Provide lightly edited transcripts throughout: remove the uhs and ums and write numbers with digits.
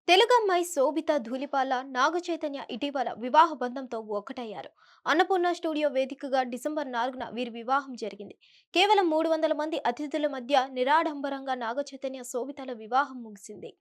తెలుగమ్మాయి శోభిత ధూళిపాల నాగచైతన్య ఇటీవల వివాహ బంధంతో ఒక్కటయ్యారు. అన్నపూర్ణ స్టూడియో వేదికగా డిసెంబర్ 4న వీరి వివాహం జరిగింది. కేవలం 300 మంది అతిథుల మధ్య నిరాడంబరంగా నాగచైతన్య శోభితల వివాహం ముగిసింది.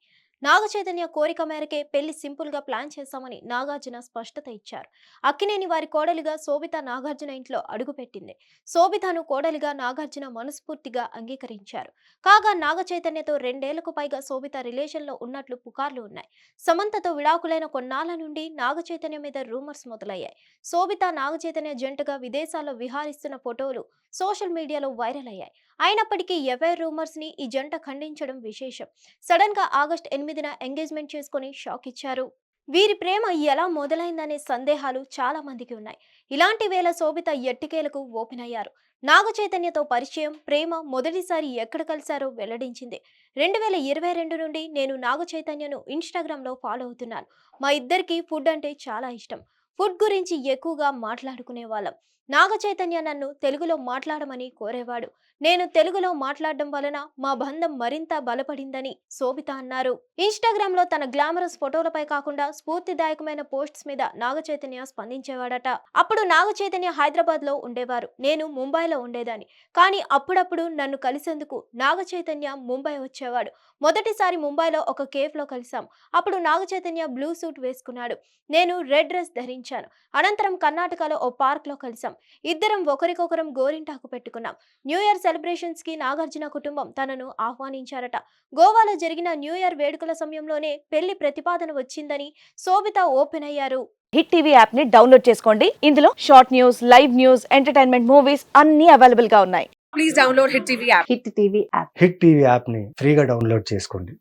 నాగచైతన్య కోరిక మేరకే పెళ్లి సింపుల్ గా ప్లాన్ చేశామని నాగార్జున స్పష్టత ఇచ్చారు. అక్కినేని వారి కోడలిగా శోభిత నాగార్జున ఇంట్లో అడుగుపెట్టింది. శోభితను కోడలిగా నాగార్జున మనస్ఫూర్తిగా అంగీకరించారు. కాగా నాగచైతన్యతో 2 ఏళ్లకు పైగా శోభిత రిలేషన్లో ఉన్నట్లు పుకార్లు ఉన్నాయి. సమంతతో విడాకులైన కొన్నాళ్ల నుండి నాగచైతన్య మీద రూమర్స్ మొదలయ్యాయి. శోభిత నాగచైతన్య జంటగా విదేశాల్లో విహారిస్తున్న ఫోటోలు సోషల్ మీడియాలో వైరల్ అయ్యాయి. అయినప్పటికీ ఎఫ్ఐఆర్ రూమర్స్ ని ఈ జంట ఖండించడం విశేషం. సడన్ గా ఆగస్టు 8న ఎంగేజ్మెంట్ చేసుకుని షాక్ ఇచ్చారు. వీరి ప్రేమ ఎలా మొదలైందనే సందేహాలు చాలా మందికి ఉన్నాయి. ఇలాంటి వేళ శోభిత ఎట్టికేలకు ఓపెన్ అయ్యారు. నాగచైతన్యతో పరిచయం, ప్రేమ మొదటిసారి ఎక్కడ కలిశారో వెల్లడించింది. 2022 నుండి నేను నాగచైతన్యను ఇన్స్టాగ్రామ్లో ఫాలో అవుతున్నాను. మా ఇద్దరికి ఫుడ్ అంటే చాలా ఇష్టం. ఫుడ్ గురించి ఎక్కువగా మాట్లాడుకునే వాళ్ళం. నాగచైతన్య నన్ను తెలుగులో మాట్లాడమని కోరేవాడు. నేను తెలుగులో మాట్లాడడం వలన మా బంధం మరింత బలపడిందని శోభిత అన్నారు. ఇన్స్టాగ్రామ్ లో తన గ్లామరస్ ఫోటోలపై కాకుండా స్ఫూర్తిదాయకమైన పోస్ట్స్ మీద నాగచైతన్య స్పందించేవాడట. అప్పుడు నాగచైతన్య హైదరాబాద్ లో ఉండేవారు, నేను ముంబైలో ఉండేదాన్ని. కానీ అప్పుడప్పుడు నన్ను కలిసేందుకు నాగచైతన్య ముంబై వచ్చేవాడు. మొదటిసారి ముంబైలో ఒక కేఫ్ లో కలిసాం. అప్పుడు నాగచైతన్య బ్లూ సూట్ వేసుకున్నాడు, నేను రెడ్ డ్రెస్ ధరించాను. అనంతరం కర్ణాటకలో ఓ పార్క్ లో కలిసాం. ఇద్దరం ఒకరికొకరం గోరింటాకు పెట్టుకున్నాం. న్యూ ఇయర్ సెలబ్రేషన్స్ కి నాగార్జున కుటుంబం తనను ఆహ్వానించారట. గోవాలో జరిగిన న్యూ ఇయర్ వేడుకల సమయంలోనే పెళ్లి ప్రతిపాదన వచ్చిందని శోభిత ఓపెన్ అయ్యారు. హిట్ టీవీ యాప్ ని డౌన్లోడ్ చేసుకోండి. ఇందులో short news, live news, entertainment movies అన్ని అవైలబుల్ గా ఉన్నాయి. Please download Hit TV app. Hit TV app. Hit TV యాప్ని ఫ్రీగా డౌన్లోడ్ చేసుకోండి.